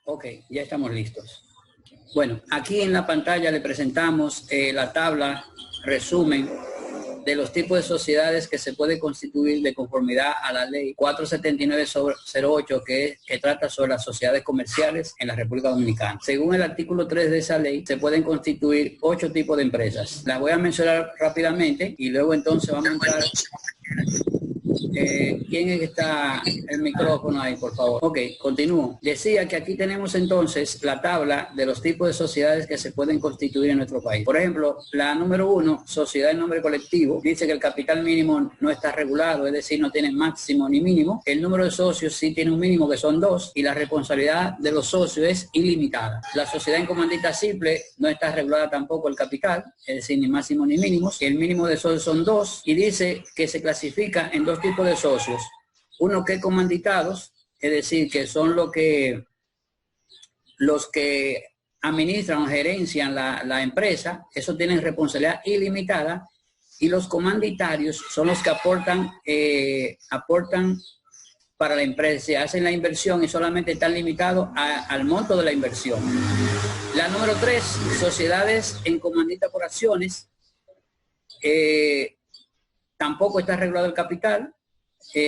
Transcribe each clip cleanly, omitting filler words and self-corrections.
Ok, ya estamos listos. Bueno, aquí en la pantalla le presentamos la tabla resumen de los tipos de sociedades que se puede constituir de conformidad a la ley 479/08 que trata sobre las sociedades comerciales en la República Dominicana. Según el artículo 3 de esa ley, se pueden constituir 8 tipos de empresas. Las voy a mencionar rápidamente y luego entonces vamos a entrar. ¿Quién es que está el micrófono ahí, por favor? Ok, continúo. Decía que aquí tenemos entonces la tabla de los tipos de sociedades que se pueden constituir en nuestro país. Por ejemplo, la número 1, sociedad en nombre colectivo, dice que el capital mínimo no está regulado, es decir, no tiene máximo ni mínimo. El número de socios sí tiene un mínimo, que son 2, y la responsabilidad de los socios es ilimitada. La sociedad en comandita simple no está regulada tampoco el capital, es decir, ni máximo ni mínimos. El mínimo de socios son 2, y dice que se clasifica en 2 tipos de socios. Uno que comanditados, es decir, que son los que administran o gerencian la empresa, eso tienen responsabilidad ilimitada, y los comanditarios son los que aportan para la empresa, hacen la inversión y solamente están limitados al monto de la inversión. La número 3, sociedades en comandita por acciones, tampoco está regulado el capital.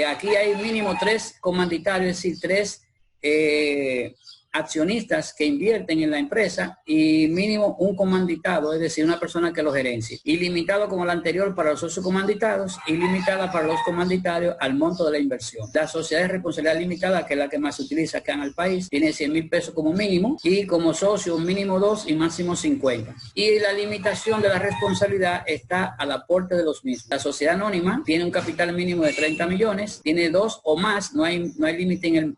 Aquí hay mínimo 3 comanditarios, es decir, 3 accionistas que invierten en la empresa, y mínimo un comanditado, es decir, una persona que lo gerencie. Ilimitado como el anterior para los socios comanditados, ilimitada para los comanditarios al monto de la inversión. La sociedad de responsabilidad limitada, que es la que más se utiliza acá en el país, tiene 100.000 pesos como mínimo, y como socio mínimo 2 y máximo 50. Y la limitación de la responsabilidad está al aporte de los mismos. La sociedad anónima tiene un capital mínimo de 30 millones, tiene 2 o más, no hay límite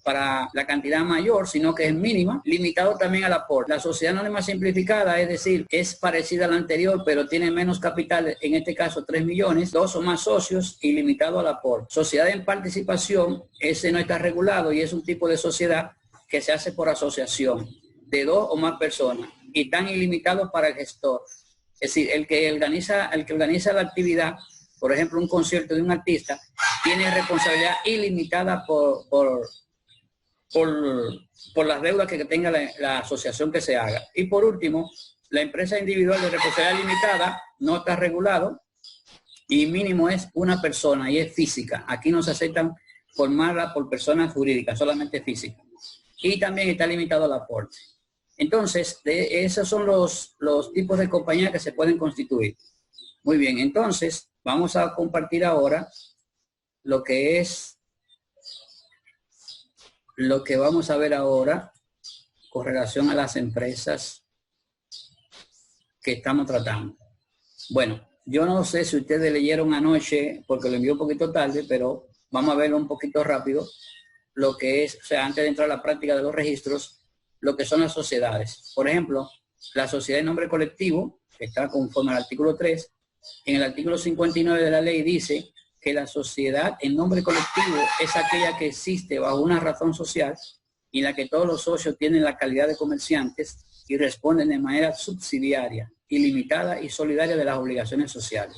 para la cantidad mayor, sino que es mínima, limitado también al aporte. La sociedad anónima simplificada, es decir, es parecida a la anterior, pero tiene menos capital, en este caso 3 millones, 2 o más socios y limitado al aporte. Sociedad en participación, ese no está regulado y es un tipo de sociedad que se hace por asociación de 2 o más personas y tan ilimitado para el gestor. Es decir, el que organiza la actividad, por ejemplo, un concierto de un artista, tiene responsabilidad ilimitada por las deudas que tenga la asociación que se haga. Y por último, la empresa individual de responsabilidad limitada no está regulado y mínimo es una persona y es física. Aquí no se aceptan formarla por personas jurídicas, solamente físicas. Y también está limitado al aporte. Entonces, esos son los tipos de compañías que se pueden constituir. Muy bien, entonces vamos a compartir ahora lo que vamos a ver ahora con relación a las empresas que estamos tratando. Bueno, yo no sé si ustedes leyeron anoche, porque lo envié un poquito tarde, pero vamos a verlo un poquito rápido, lo que es, o sea, antes de entrar a la práctica de los registros, lo que son las sociedades. Por ejemplo, la sociedad en nombre colectivo, que está conforme al artículo 3, en el artículo 59 de la ley dice que la sociedad en nombre colectivo es aquella que existe bajo una razón social y en la que todos los socios tienen la calidad de comerciantes y responden de manera subsidiaria, ilimitada y solidaria de las obligaciones sociales.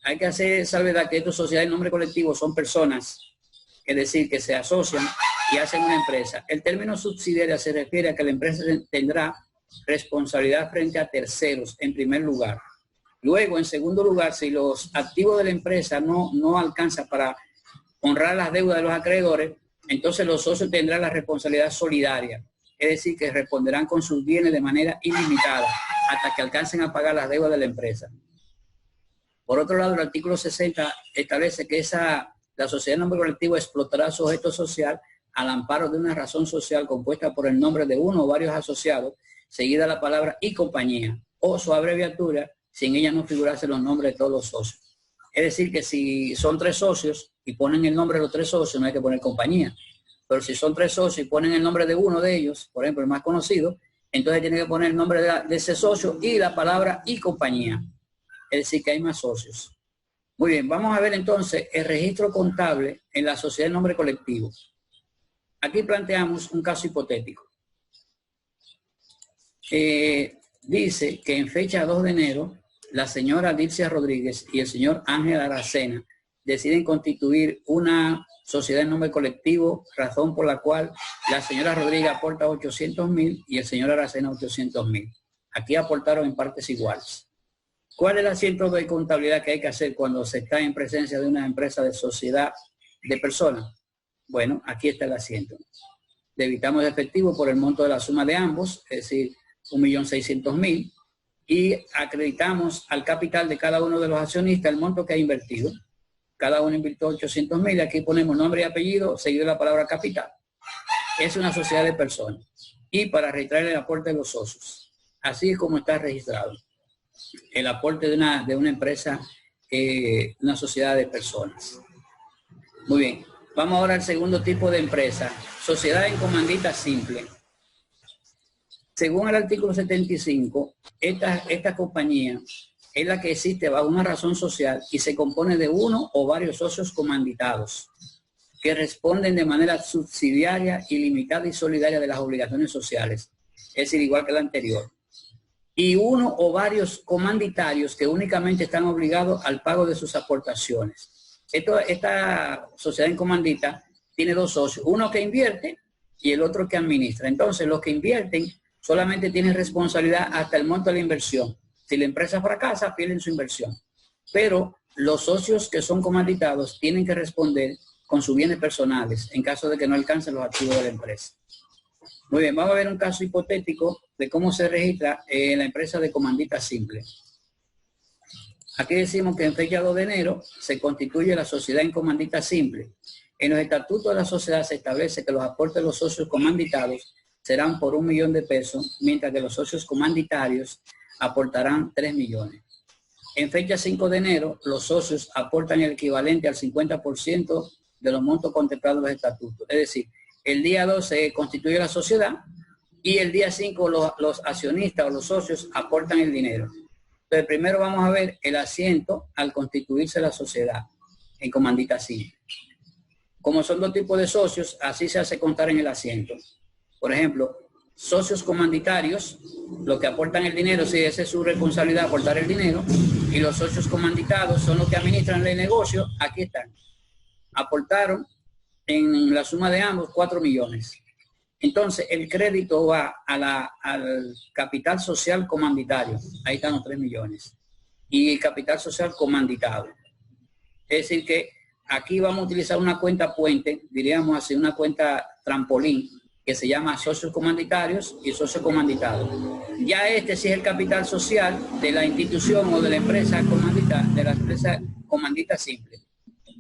Hay que hacer salvedad que estas sociedades en nombre colectivo son personas, es decir, que se asocian y hacen una empresa. El término subsidiaria se refiere a que la empresa tendrá responsabilidad frente a terceros, en primer lugar. Luego, en segundo lugar, si los activos de la empresa no alcanzan para honrar las deudas de los acreedores, entonces los socios tendrán la responsabilidad solidaria, es decir, que responderán con sus bienes de manera ilimitada hasta que alcancen a pagar las deudas de la empresa. Por otro lado, el artículo 60 establece que la sociedad en nombre colectivo explotará su objeto social al amparo de una razón social compuesta por el nombre de uno o varios asociados, seguida la palabra y compañía, o su abreviatura, si en ella no figurase los nombres de todos los socios. Es decir, que si son 3 socios y ponen el nombre de los 3 socios, no hay que poner compañía. Pero si son 3 socios y ponen el nombre de uno de ellos, por ejemplo, el más conocido, entonces tiene que poner el nombre de ese socio y la palabra y compañía. Es decir, que hay más socios. Muy bien, vamos a ver entonces el registro contable en la sociedad de nombre colectivo. Aquí planteamos un caso hipotético. Dice que en fecha 2 de enero, la señora Dircia Rodríguez y el señor Ángel Aracena deciden constituir una sociedad en nombre colectivo, razón por la cual la señora Rodríguez aporta 800.000 y el señor Aracena 800.000. Aquí aportaron en partes iguales. ¿Cuál es el asiento de contabilidad que hay que hacer cuando se está en presencia de una empresa de sociedad de personas? Bueno, aquí está el asiento. Debitamos efectivo por el monto de la suma de ambos, es decir, 1.600.000, y acreditamos al capital de cada uno de los accionistas el monto que ha invertido. Cada uno invirtió 800.000, aquí ponemos nombre y apellido, seguido de la palabra capital. Es una sociedad de personas. Y para registrar el aporte de los socios. Así es como está registrado. El aporte de una empresa, una sociedad de personas. Muy bien. Vamos ahora al segundo tipo de empresa. Sociedad en comandita simple. Según el artículo 75, esta compañía es la que existe bajo una razón social y se compone de uno o varios socios comanditados que responden de manera subsidiaria, ilimitada y solidaria de las obligaciones sociales, es decir, igual que la anterior. Y uno o varios comanditarios que únicamente están obligados al pago de sus aportaciones. Esta sociedad en comandita tiene dos socios, uno que invierte y el otro que administra. Entonces, los que invierten solamente tienen responsabilidad hasta el monto de la inversión. Si la empresa fracasa, pierden su inversión. Pero los socios que son comanditados tienen que responder con sus bienes personales en caso de que no alcancen los activos de la empresa. Muy bien, vamos a ver un caso hipotético de cómo se registra la empresa de comandita simple. Aquí decimos que en fecha 2 de enero se constituye la sociedad en comandita simple. En los estatutos de la sociedad se establece que los aportes de los socios comanditados serán por 1 millón de pesos, mientras que los socios comanditarios aportarán 3 millones. En fecha 5 de enero, los socios aportan el equivalente al 50% de los montos contemplados en los estatutos. Es decir, el día 2 se constituye la sociedad y el día 5 los accionistas o los socios aportan el dinero. Entonces, primero vamos a ver el asiento al constituirse la sociedad en comandita simple. Como son dos tipos de socios, así se hace constar en el asiento. Por ejemplo, socios comanditarios, los que aportan el dinero, sí, esa es su responsabilidad, aportar el dinero, y los socios comanditados son los que administran el negocio. Aquí están. Aportaron en la suma de ambos 4 millones. Entonces, el crédito va al capital social comanditario. Ahí están los 3 millones. Y el capital social comanditado. Es decir que aquí vamos a utilizar una cuenta puente, diríamos así, una cuenta trampolín, que se llama socios comanditarios y socios comanditados. Ya este sí es el capital social de la institución o de la empresa comandita simple.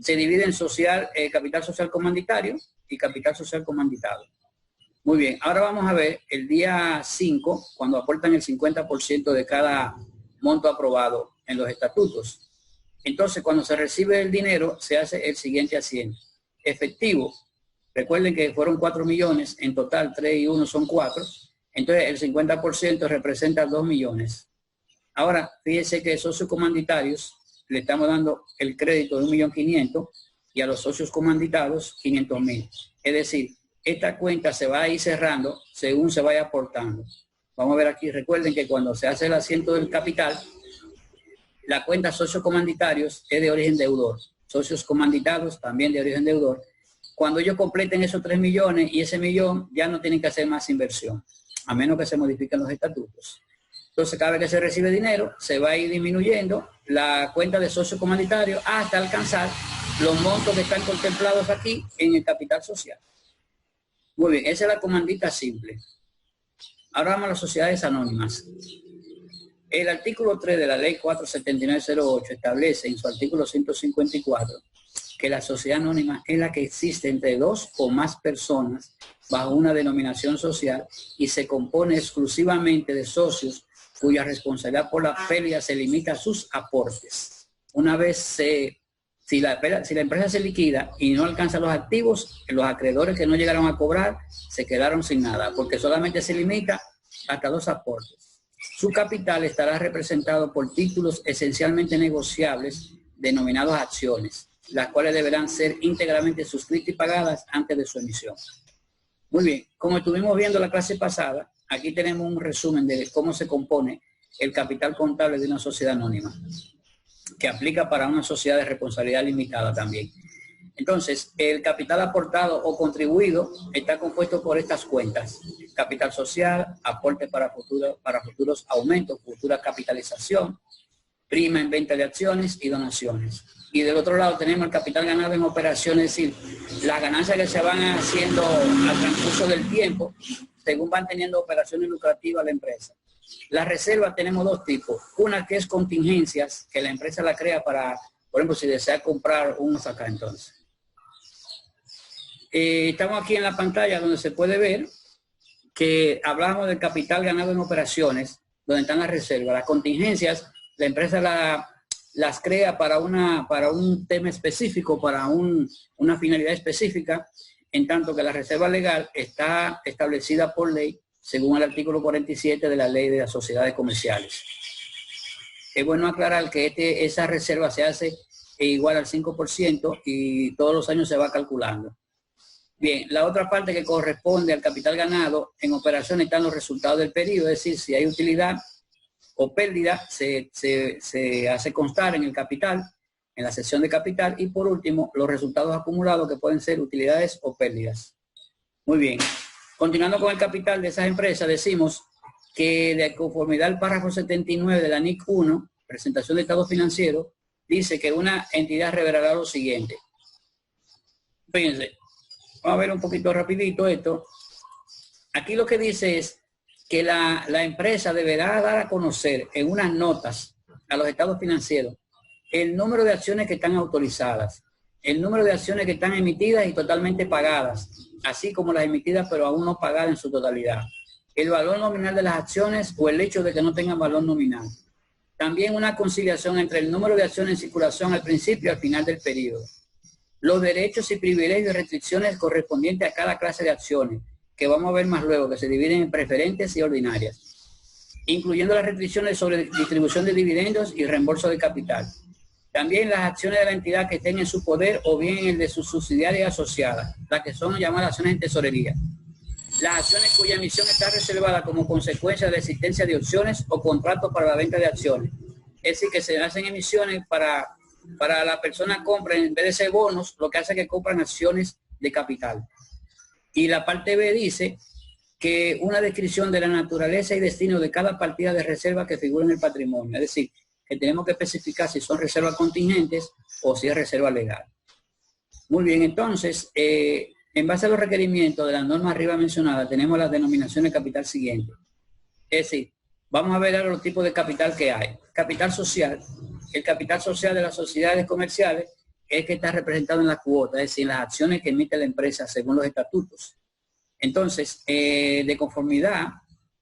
Se divide en capital social comanditario y capital social comanditado. Muy bien, ahora vamos a ver el día 5, cuando aportan el 50% de cada monto aprobado en los estatutos. Entonces, cuando se recibe el dinero, se hace el siguiente asiento. Efectivo. Recuerden que fueron 4 millones, en total 3 y 1 son 4. Entonces, el 50% representa 2 millones. Ahora, fíjense que socios comanditarios le estamos dando el crédito de 1.500.000 y a los socios comanditados 500.000. Es decir, esta cuenta se va a ir cerrando según se vaya aportando. Vamos a ver aquí, recuerden que cuando se hace el asiento del capital, la cuenta socios comanditarios es de origen deudor. Socios comanditados también de origen deudor. Cuando ellos completen esos 3 millones y ese millón, ya no tienen que hacer más inversión, a menos que se modifiquen los estatutos. Entonces, cada vez que se recibe dinero, se va a ir disminuyendo la cuenta de socio comanditario hasta alcanzar los montos que están contemplados aquí en el capital social. Muy bien, esa es la comandita simple. Ahora vamos a las sociedades anónimas. El artículo 3 de la ley 47908 establece en su artículo 154 que la sociedad anónima es la que existe entre 2 o más personas bajo una denominación social y se compone exclusivamente de socios cuya responsabilidad por la pérdida se limita a sus aportes. Una vez si la empresa se liquida y no alcanza los activos, los acreedores que no llegaron a cobrar se quedaron sin nada, porque solamente se limita hasta 2 aportes. Su capital estará representado por títulos esencialmente negociables denominados acciones, las cuales deberán ser íntegramente suscritas y pagadas antes de su emisión. Muy bien, como estuvimos viendo la clase pasada, aquí tenemos un resumen de cómo se compone el capital contable de una sociedad anónima. que aplica para una sociedad de responsabilidad limitada también. Entonces, el capital aportado o contribuido está compuesto por estas cuentas: capital social, aporte para futuros aumentos, futura capitalización, prima en venta de acciones y donaciones. Y del otro lado tenemos el capital ganado en operaciones, es decir, las ganancias que se van haciendo al transcurso del tiempo según van teniendo operaciones lucrativas la empresa. Las reservas tenemos dos tipos: una que es contingencias, que la empresa la crea para, por ejemplo, si desea comprar unos acá. Entonces, estamos aquí en la pantalla donde se puede ver que hablamos del capital ganado en operaciones, donde están las reservas. Las contingencias, la empresa las crea para un tema específico, para una finalidad específica, en tanto que la reserva legal está establecida por ley según el artículo 47 de la Ley de las Sociedades Comerciales. Es bueno aclarar que esa reserva se hace igual al 5% y todos los años se va calculando. Bien, la otra parte que corresponde al capital ganado en operaciones están los resultados del periodo, es decir, si hay utilidad o pérdida, se hace constar en el capital, en la sección de capital, y por último, los resultados acumulados que pueden ser utilidades o pérdidas. Muy bien. Continuando con el capital de esas empresas, decimos que de conformidad al párrafo 79 de la NIC 1, presentación de estado financiero, dice que una entidad revelará lo siguiente. Fíjense, vamos a ver un poquito rapidito esto. Aquí lo que dice es que la empresa deberá dar a conocer en unas notas a los estados financieros el número de acciones que están autorizadas, el número de acciones que están emitidas y totalmente pagadas, así como las emitidas pero aún no pagadas en su totalidad, el valor nominal de las acciones o el hecho de que no tengan valor nominal. También una conciliación entre el número de acciones en circulación al principio y al final del periodo. Los derechos y privilegios y restricciones correspondientes a cada clase de acciones, que vamos a ver más luego, que se dividen en preferentes y ordinarias, incluyendo las restricciones sobre distribución de dividendos y reembolso de capital. También las acciones de la entidad que estén en su poder o bien en el de sus subsidiarias asociadas, las que son llamadas acciones en tesorería. Las acciones cuya emisión está reservada como consecuencia de la existencia de opciones o contratos para la venta de acciones. Es decir, que se hacen emisiones para la persona compra, en vez de ser bonos, lo que hace es que compran acciones de capital. Y la parte B dice que una descripción de la naturaleza y destino de cada partida de reserva que figura en el patrimonio. Es decir, que tenemos que especificar si son reservas contingentes o si es reserva legal. Muy bien, entonces, en base a los requerimientos de las normas arriba mencionadas, tenemos las denominaciones de capital siguientes. Es decir, vamos a ver ahora los tipos de capital que hay. Capital social. El capital social de las sociedades comerciales es que está representado en la cuota, es decir, en las acciones que emite la empresa según los estatutos. Entonces, de conformidad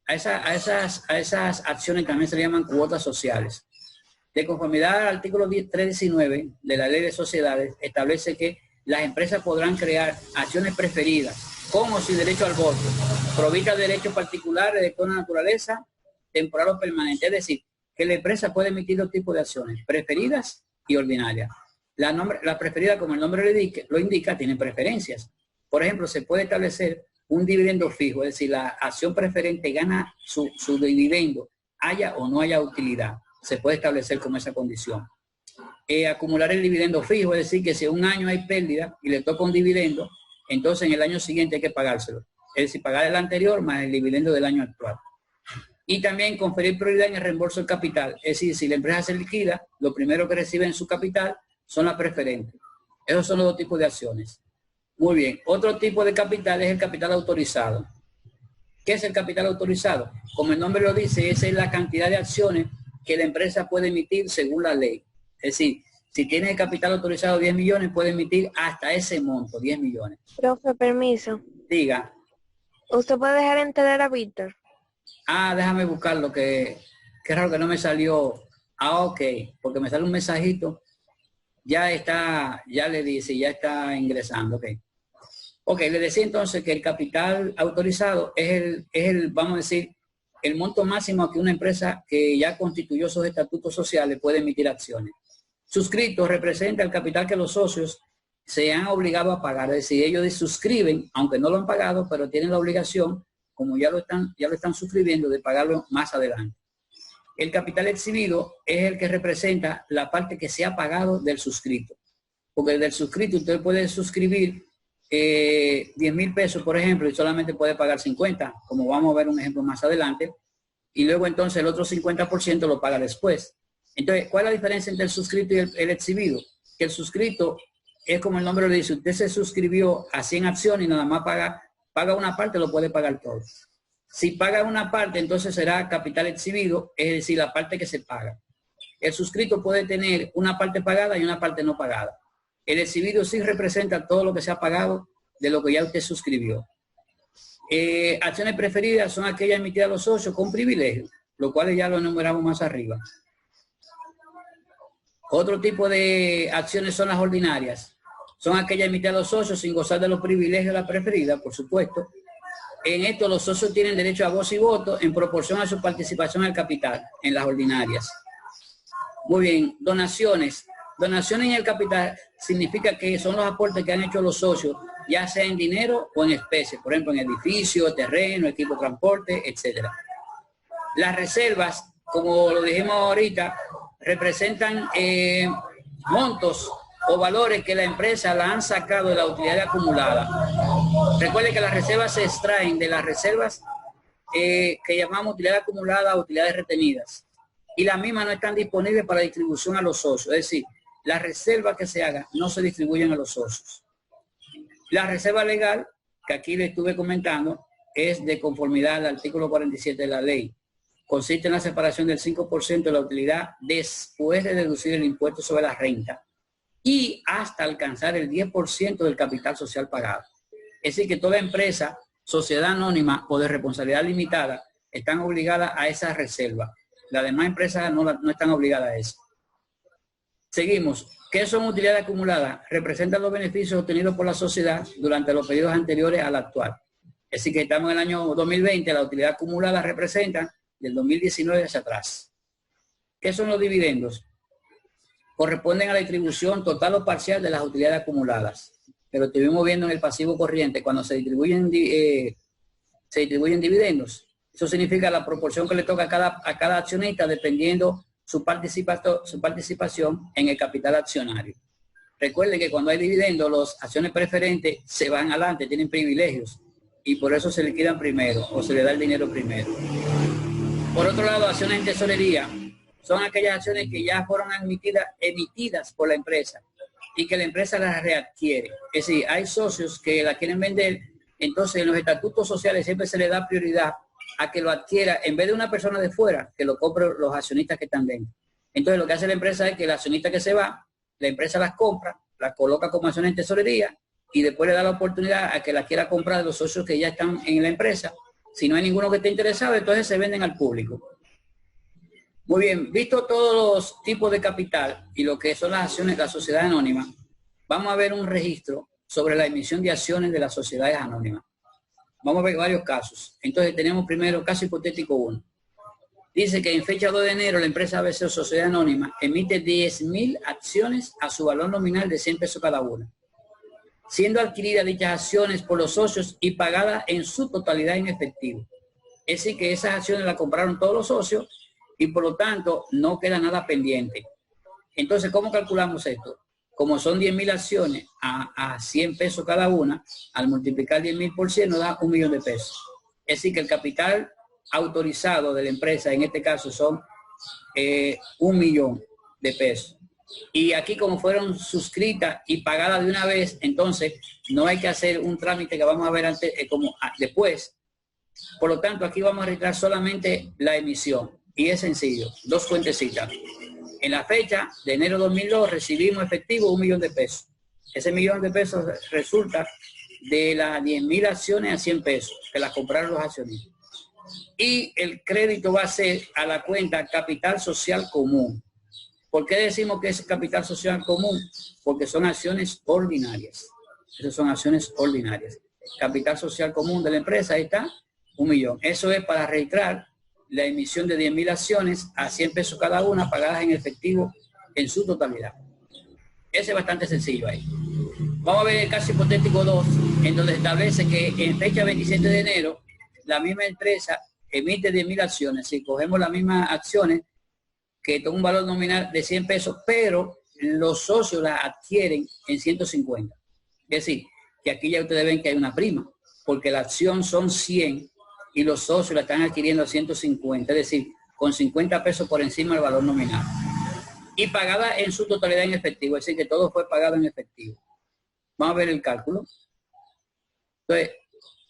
a esas acciones también se le llaman cuotas sociales. De conformidad al artículo 319 de la Ley de Sociedades, establece que las empresas podrán crear acciones preferidas, con o sin derecho al voto, provistas de derechos particulares de toda naturaleza, temporal o permanente. Es decir, que la empresa puede emitir dos tipos de acciones, preferidas y ordinarias. La preferida, como el nombre lo indica, tiene preferencias. Por ejemplo, se puede establecer un dividendo fijo, es decir, la acción preferente gana su dividendo, haya o no haya utilidad. Se puede establecer como esa condición. Acumular el dividendo fijo, es decir, que si un año hay pérdida y le toca un dividendo, entonces en el año siguiente hay que pagárselo. Es decir, pagar el anterior más el dividendo del año actual. Y también conferir prioridad en el reembolso del capital. Es decir, si la empresa se liquida, lo primero que recibe en su capital son las preferentes. Esos son los dos tipos de acciones. Muy bien. Otro tipo de capital es el capital autorizado. ¿Qué es el capital autorizado? Como el nombre lo dice, esa es la cantidad de acciones que la empresa puede emitir según la ley. Es decir, si tiene el capital autorizado 10 millones, puede emitir hasta ese monto, 10 millones. Profe, permiso. Diga. ¿Usted puede dejar entender a Víctor? Déjame buscarlo, que raro que no me salió. Ok, porque me sale un mensajito. Ya está, ya le dice, ya está ingresando, ok. Ok, le decía entonces que el capital autorizado es el, vamos a decir, el monto máximo que una empresa que ya constituyó sus estatutos sociales puede emitir acciones. Suscrito representa el capital que los socios se han obligado a pagar, es decir, ellos suscriben, aunque no lo han pagado, pero tienen la obligación, como ya lo están suscribiendo, de pagarlo más adelante. El capital exhibido es el que representa la parte que se ha pagado del suscrito. Porque del suscrito usted puede suscribir 10,000 pesos, por ejemplo, y solamente puede pagar 50, como vamos a ver un ejemplo más adelante, y luego entonces el otro 50% lo paga después. Entonces, ¿cuál es la diferencia entre el suscrito y el exhibido? Que el suscrito es como el nombre lo dice, usted se suscribió a 100 acciones y nada más paga una parte, lo puede pagar todo. Si paga una parte, entonces será capital exhibido, es decir, la parte que se paga. El suscrito puede tener una parte pagada y una parte no pagada. El exhibido sí representa todo lo que se ha pagado de lo que ya usted suscribió. Acciones preferidas son aquellas emitidas a los socios con privilegios, lo cual ya lo enumeramos más arriba. Otro tipo de acciones son las ordinarias. Son aquellas emitidas a los socios sin gozar de los privilegios de la preferida, por supuesto. En esto los socios tienen derecho a voz y voto en proporción a su participación en el capital, en las ordinarias. Muy bien, donaciones. Donaciones en el capital significa que son los aportes que han hecho los socios, ya sea en dinero o en especie, por ejemplo, en edificio, terreno, equipo de transporte, etc. Las reservas, como lo dijimos ahorita, representan montos o valores que la empresa la han sacado de la utilidad acumulada. Recuerde que las reservas se extraen de las reservas que llamamos utilidad acumulada o utilidades retenidas. Y las mismas no están disponibles para distribución a los socios. Es decir, las reservas que se hagan no se distribuyen a los socios. La reserva legal, que aquí le estuve comentando, es de conformidad al artículo 47 de la ley. Consiste en la separación del 5% de la utilidad después de deducir el impuesto sobre la renta y hasta alcanzar el 10% del capital social pagado. Es decir, que toda empresa, sociedad anónima o de responsabilidad limitada están obligadas a esa reserva. Las demás empresas no están obligadas a eso. Seguimos. ¿Qué son utilidades acumuladas? Representan los beneficios obtenidos por la sociedad durante los periodos anteriores al actual. Es decir, que estamos en el año 2020, la utilidad acumulada representa del 2019 hacia atrás. ¿Qué son los dividendos? Corresponden a la distribución total o parcial de las utilidades acumuladas. Pero estuvimos viendo en el pasivo corriente, cuando se distribuyen dividendos. Eso significa la proporción que le toca a cada accionista dependiendo su participación en el capital accionario. Recuerden que cuando hay dividendos, las acciones preferentes se van adelante, tienen privilegios y por eso se liquidan primero o se le da el dinero primero. Por otro lado, acciones en tesorería son aquellas acciones que ya fueron emitidas por la empresa y que la empresa las readquiere. Es decir, hay socios que la quieren vender, entonces en los estatutos sociales siempre se le da prioridad a que lo adquiera en vez de una persona de fuera, que lo compre los accionistas que están dentro. Entonces lo que hace la empresa es que el accionista que se va, la empresa las compra, las coloca como acciones en tesorería y después le da la oportunidad a que la quiera comprar de los socios que ya están en la empresa. Si no hay ninguno que esté interesado, entonces se venden al público. Muy bien, visto todos los tipos de capital y lo que son las acciones de la sociedad anónima, vamos a ver un registro sobre la emisión de acciones de las sociedades anónimas. Vamos a ver varios casos. Entonces tenemos primero caso hipotético 1. Dice que en fecha 2 de enero la empresa ABC o Sociedad Anónima emite 10,000 acciones a su valor nominal de 100 pesos cada una, siendo adquiridas dichas acciones por los socios y pagadas en su totalidad en efectivo. Es decir, que esas acciones las compraron todos los socios y por lo tanto no queda nada pendiente. Entonces, ¿cómo calculamos esto? Como son 10,000 acciones a 100 pesos cada una, al multiplicar 10,000 por 100 nos da 1.000.000 de pesos. Es decir, que el capital autorizado de la empresa, en este caso, son 1.000.000 de pesos. Y aquí, como fueron suscritas y pagadas de una vez, entonces no hay que hacer un trámite que vamos a ver antes, después. Por lo tanto, aquí vamos a registrar solamente la emisión. Y es sencillo, 2 cuentecitas. En la fecha de enero 2002 recibimos efectivo 1.000.000 de pesos. Ese 1.000.000 de pesos resulta de las 10,000 acciones a 100 pesos, que las compraron los accionistas. Y el crédito va a ser a la cuenta capital social común. ¿Por qué decimos que es capital social común? Porque son acciones ordinarias. Esas son acciones ordinarias. Capital social común de la empresa, ahí está, 1.000.000. Eso es para registrar la emisión de 10,000 acciones a 100 pesos cada una, pagadas en efectivo en su totalidad. Ese es bastante sencillo ahí. Vamos a ver el caso hipotético 2, en donde establece que en fecha 27 de enero, la misma empresa emite 10.000 acciones. Si cogemos las mismas acciones, que tiene un valor nominal de 100 pesos, pero los socios las adquieren en 150. Es decir, que aquí ya ustedes ven que hay una prima, porque la acción son 100 y los socios la están adquiriendo a 150, es decir, con 50 pesos por encima del valor nominal. Y pagada en su totalidad en efectivo, es decir, que todo fue pagado en efectivo. Vamos a ver el cálculo. Entonces,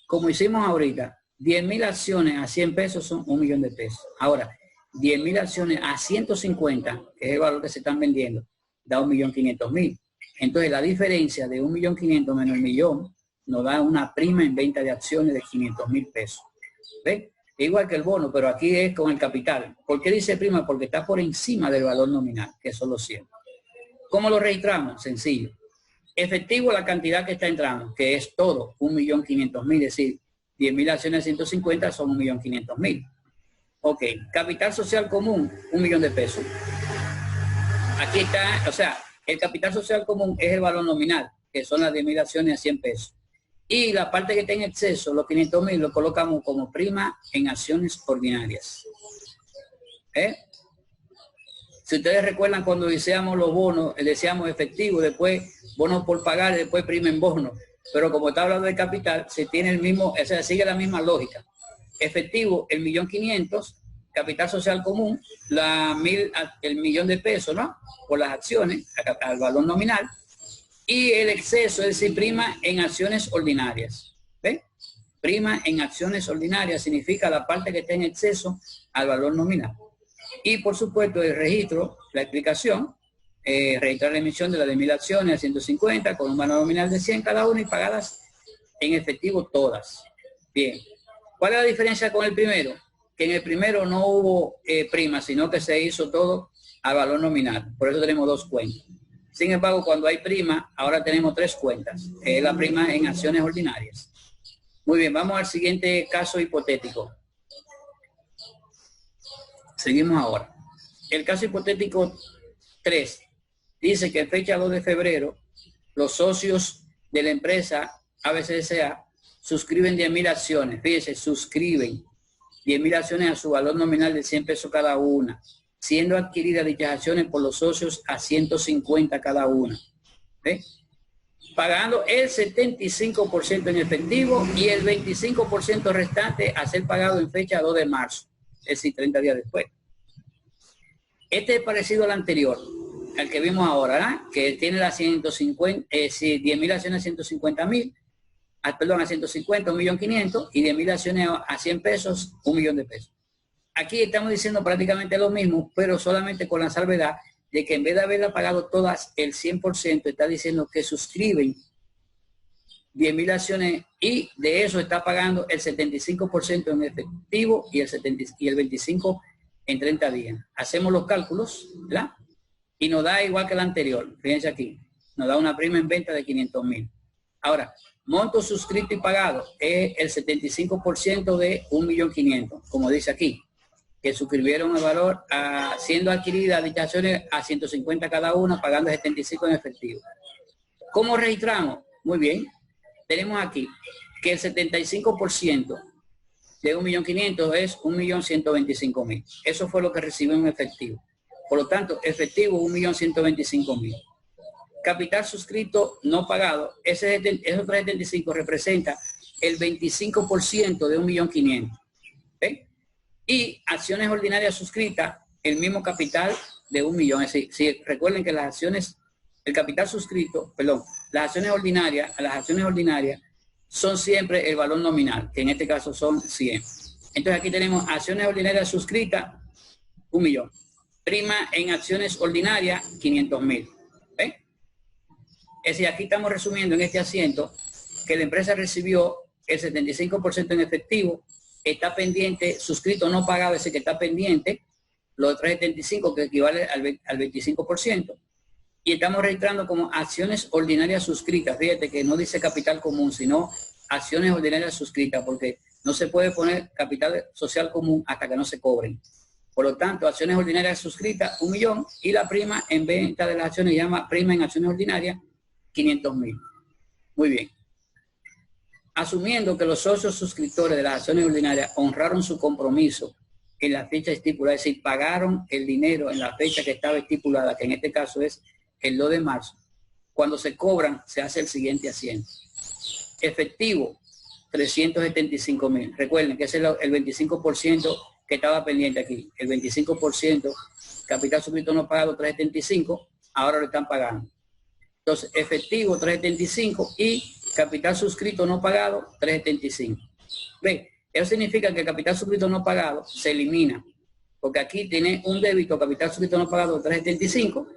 como hicimos ahorita, 10.000 acciones a 100 pesos son 1 millón de pesos. Ahora, 10.000 acciones a 150, que es el valor que se están vendiendo, da 1.500.000. Entonces, la diferencia de 1.500.000 menos el millón nos da una prima en venta de acciones de 500.000 pesos. ¿Ven? Igual que el bono, pero aquí es con el capital. ¿Por qué dice prima? Porque está por encima del valor nominal, que son los 100. ¿Cómo lo registramos? Sencillo. Efectivo la cantidad que está entrando, que es todo, 1.500.000, es decir, 10.000 acciones de 150 son 1.500.000. Ok, capital social común, 1 millón de pesos. Aquí está, o sea, el capital social común es el valor nominal, que son las 10.000 acciones a 100 pesos. Y la parte que está en exceso, los 500.000, lo colocamos como prima en acciones ordinarias. Si ustedes recuerdan cuando decíamos los bonos, decíamos efectivo, después bonos por pagar, después prima en bono. Pero como está hablando de capital, se tiene el mismo, o sea, sigue la misma lógica. Efectivo, el 1.500.000, capital social común, el millón de pesos, ¿no? Por las acciones, al valor nominal. Y el exceso, es decir, prima en acciones ordinarias. ¿Ven? Prima en acciones ordinarias significa la parte que está en exceso al valor nominal. Y por supuesto el registro, la explicación, registrar la emisión de las 10.000 acciones a 150 con un valor nominal de 100 cada una y pagadas en efectivo todas. Bien. ¿Cuál es la diferencia con el primero? Que en el primero no hubo prima, sino que se hizo todo al valor nominal. Por eso tenemos 2 cuentas. Sin embargo, cuando hay prima, ahora tenemos 3 cuentas. La prima en acciones ordinarias. Muy bien, vamos al siguiente caso hipotético. Seguimos ahora. El caso hipotético 3 dice que en fecha 2 de febrero, los socios de la empresa ABCSA suscriben 10.000 acciones. Fíjense, suscriben 10.000 acciones a su valor nominal de 100 pesos cada una, siendo adquiridas dichas acciones por los socios a 150 cada una. ¿Ve? Pagando el 75% en efectivo y el 25% restante a ser pagado en fecha 2 de marzo, es decir, 30 días después. Este es parecido al anterior, al que vimos ahora, ¿verdad? Que tiene las 150, 10.000 acciones a 150.000, perdón, a 150, 1.500.000 y 10.000 acciones a 100 pesos, 1 millón de pesos. Aquí estamos diciendo prácticamente lo mismo, pero solamente con la salvedad de que en vez de haberla pagado todas el 100%, está diciendo que suscriben 10.000 acciones y de eso está pagando el 75% en efectivo y el 25% en 30 días. Hacemos los cálculos, ¿verdad? Y nos da igual que el anterior. Fíjense aquí, nos da una prima en venta de 500.000. Ahora, monto suscrito y pagado es el 75% de 1.500.000, como dice aquí, que suscribieron el valor siendo adquiridas dichas acciones a 150 cada una, pagando 75 en efectivo. ¿Cómo registramos? Muy bien. Tenemos aquí que el 75% de 1.500.000 es 1.125.000. Eso fue lo que recibió en efectivo. Por lo tanto, efectivo 1.125.000. Capital suscrito no pagado, esos 375 representa el 25% de 1.500.000. ¿Ve? Y acciones ordinarias suscritas, el mismo capital de 1 millón. Es decir, si recuerden que las acciones, el capital suscrito, perdón, las acciones ordinarias son siempre el valor nominal, que en este caso son 100. Entonces aquí tenemos acciones ordinarias suscritas, 1 millón. Prima en acciones ordinarias, 500.000. ¿Ve? Es decir, aquí estamos resumiendo en este asiento que la empresa recibió el 75% en efectivo, está pendiente, suscrito no pagado, ese que está pendiente, los 375 que equivale al 25%, y estamos registrando como acciones ordinarias suscritas. Fíjate que no dice capital común, sino acciones ordinarias suscritas, porque no se puede poner capital social común hasta que no se cobren. Por lo tanto, acciones ordinarias suscritas, 1 millón, y la prima en venta de las acciones se llama prima en acciones ordinarias, 500.000. Muy bien. asumiendo que los socios suscriptores de las acciones ordinarias honraron su compromiso en la fecha estipulada, es decir, pagaron el dinero en la fecha que estaba estipulada, que en este caso es el 2 de marzo. Cuando se cobran, se hace el siguiente asiento. Efectivo, 375,000. Recuerden que ese es el 25% que estaba pendiente aquí. El 25%, capital suscrito no pagado, 375, ahora lo están pagando. Entonces, efectivo, 375 y capital suscrito no pagado, 375. ¿Ve? Eso significa que el capital suscrito no pagado se elimina, porque aquí tiene un débito capital suscrito no pagado, 375,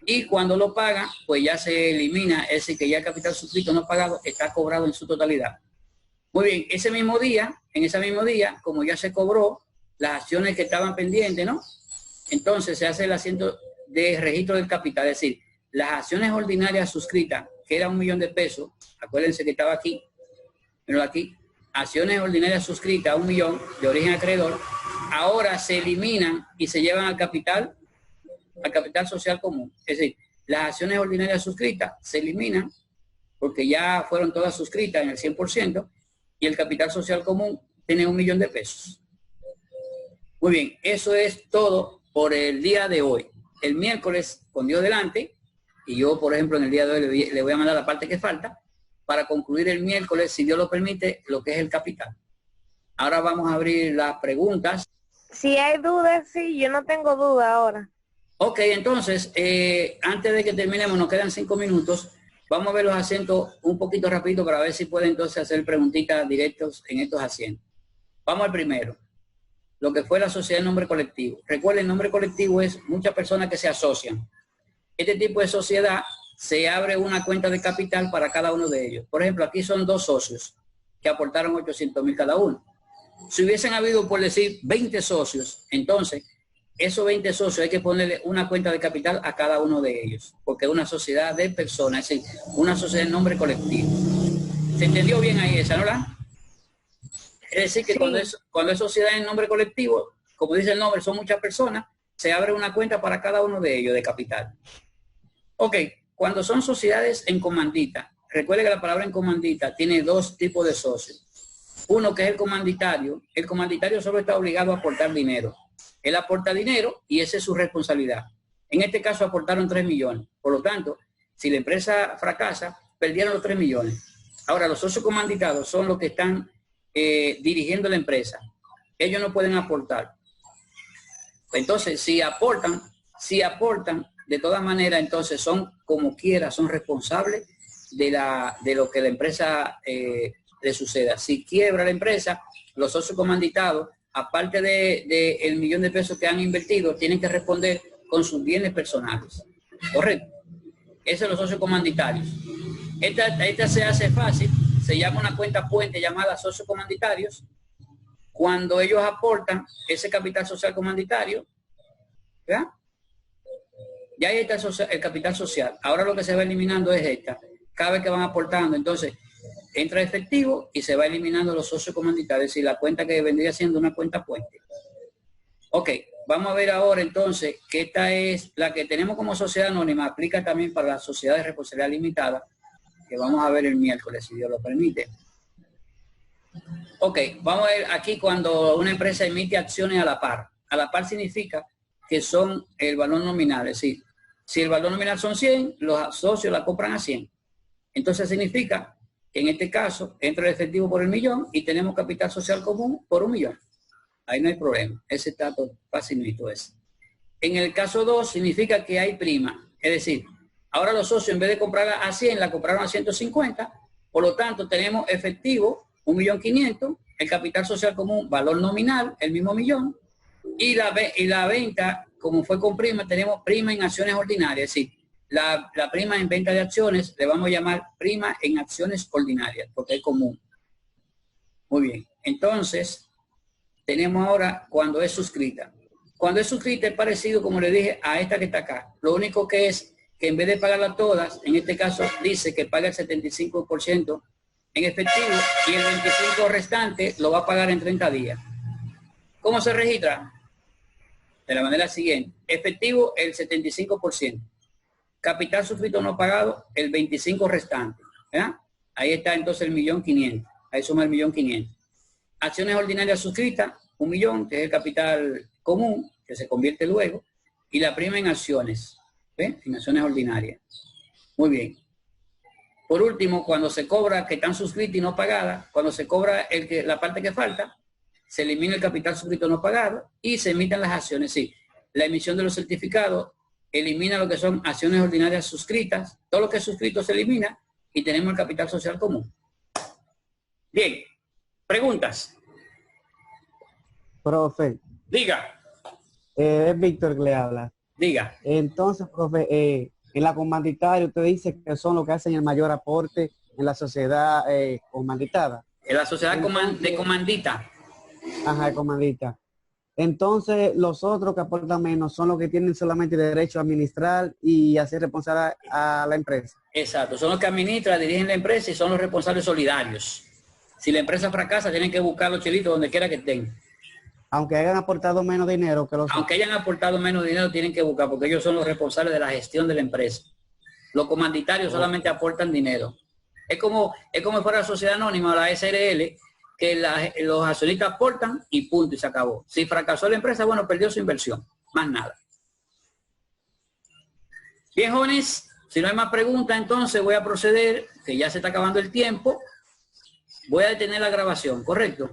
y cuando lo paga, pues ya se elimina, es decir, que ya el capital suscrito no pagado está cobrado en su totalidad. Muy bien, ese mismo día, en ese mismo día, como ya se cobró las acciones que estaban pendientes, ¿no? Entonces se hace el asiento de registro del capital, es decir, las acciones ordinarias suscritas, que era 1 millón de pesos, acuérdense que estaba aquí, pero aquí, acciones ordinarias suscritas, 1 millón de origen acreedor, ahora se eliminan y se llevan al capital social común. Es decir, las acciones ordinarias suscritas se eliminan porque ya fueron todas suscritas en el 100% y el capital social común tiene 1 millón de pesos. Muy bien, eso es todo por el día de hoy. El miércoles, con Dios delante, y yo, por ejemplo, en el día de hoy le voy a mandar la parte que falta para concluir el miércoles, si Dios lo permite, lo que es el capital. Ahora vamos a abrir las preguntas. Si hay dudas, sí, yo no tengo duda ahora. Ok, entonces, antes de que terminemos, nos quedan 5 minutos. Vamos a ver los asientos un poquito rapidito para ver si puede entonces hacer preguntitas directos en estos asientos. Vamos al primero. Lo que fue la sociedad en nombre colectivo. Recuerden, el nombre colectivo es muchas personas que se asocian. Este tipo de sociedad se abre una cuenta de capital para cada uno de ellos. Por ejemplo, aquí son 2 socios que aportaron 800,000 cada uno. Si hubiesen habido, por decir, 20 socios, entonces esos 20 socios hay que ponerle una cuenta de capital a cada uno de ellos, porque es una sociedad de personas, es decir, una sociedad en nombre colectivo. ¿Se entendió bien ahí esa, no la? Es decir, que sí. cuando es sociedad en nombre colectivo, como dice el nombre, son muchas personas, se abre una cuenta para cada uno de ellos de capital. Ok, cuando son sociedades en comandita, recuerde que la palabra en comandita tiene 2 tipos de socios. Uno que es el comanditario solo está obligado a aportar dinero. Él aporta dinero y esa es su responsabilidad. En este caso aportaron 3 millones. Por lo tanto, si la empresa fracasa, perdieron los 3 millones. Ahora, los socios comanditados son los que están dirigiendo la empresa. Ellos no pueden aportar. Entonces, si aportan, de todas maneras, entonces son como quiera, son responsables de lo que la empresa le suceda. Si quiebra la empresa, los socios comanditados, aparte de el millón de pesos que han invertido, tienen que responder con sus bienes personales. Correcto. Esos son los socios comanditarios. Esta se hace fácil, se llama una cuenta puente llamada socios comanditarios. Cuando ellos aportan ese capital social comanditario, ¿verdad? Ya ahí está el capital social. Ahora lo que se va eliminando es esta. Cada vez que van aportando, entonces entra efectivo y se va eliminando los socios comanditarios y la cuenta que vendría siendo una cuenta puente. Ok, vamos a ver ahora entonces que esta es la que tenemos como sociedad anónima, aplica también para las sociedades de responsabilidad limitada, que vamos a ver el miércoles, si Dios lo permite. Ok, vamos a ver aquí cuando una empresa emite acciones a la par. A la par significa que son el valor nominal, es decir, si el valor nominal son 100, los socios la compran a 100. Entonces significa que en este caso entra el efectivo por el millón y tenemos capital social común por 1 millón. Ahí no hay problema. Ese está facilito ese. En el caso 2 significa que hay prima. Es decir, ahora los socios en vez de comprar a 100, la compraron a 150. Por lo tanto, tenemos efectivo 1.500.000, el capital social común, valor nominal, el mismo millón. Y la venta, como fue con prima, tenemos prima en acciones ordinarias. Es decir, la prima en venta de acciones le vamos a llamar prima en acciones ordinarias, porque es común. Muy bien. Entonces, tenemos ahora cuando es suscrita. Cuando es suscrita es parecido, como le dije, a esta que está acá. Lo único que es que en vez de pagarlas todas, en este caso dice que paga el 75% en efectivo y el 25% restante lo va a pagar en 30 días. ¿Cómo se registra? De la manera siguiente. Efectivo, el 75%. Capital suscrito no pagado, el 25% restante. ¿Verdad? Ahí está entonces el 1.500.000. ahí suma el 1.500.000. Acciones ordinarias suscritas, 1.000.000, que es el capital común, que se convierte luego, y la prima en acciones, ¿ven? En acciones ordinarias. Muy bien. Por último, cuando se cobra que están suscritas y no pagadas, cuando se cobra la parte que falta, se elimina el capital suscrito no pagado y se emiten las acciones. Sí, la emisión de los certificados elimina lo que son acciones ordinarias suscritas, todo lo que es suscrito se elimina y tenemos el capital social común. Bien, preguntas. Profe, Diga, es Víctor que le habla. diga. Entonces, profe, en la comanditaria usted dice que son los que hacen el mayor aporte en la sociedad comanditada. En la sociedad Entonces, de comandita. Ajá, de comandita. Entonces, los otros que aportan menos son los que tienen solamente derecho a administrar y hacer responsable a la empresa. Exacto, son los que administran, dirigen la empresa y son los responsables solidarios. Si la empresa fracasa, tienen que buscar los chelitos donde quiera que estén. Aunque hayan aportado menos dinero que los Aunque hayan aportado menos dinero, tienen que buscar, porque ellos son los responsables de la gestión de la empresa. Los comanditarios solamente aportan dinero. Es como si fuera la sociedad anónima o la SRL, que los accionistas aportan y punto, y se acabó. Si fracasó la empresa, bueno, perdió su inversión. Más nada. Bien, jóvenes, si no hay más preguntas, entonces voy a proceder, que ya se está acabando el tiempo. Voy a detener la grabación, ¿correcto?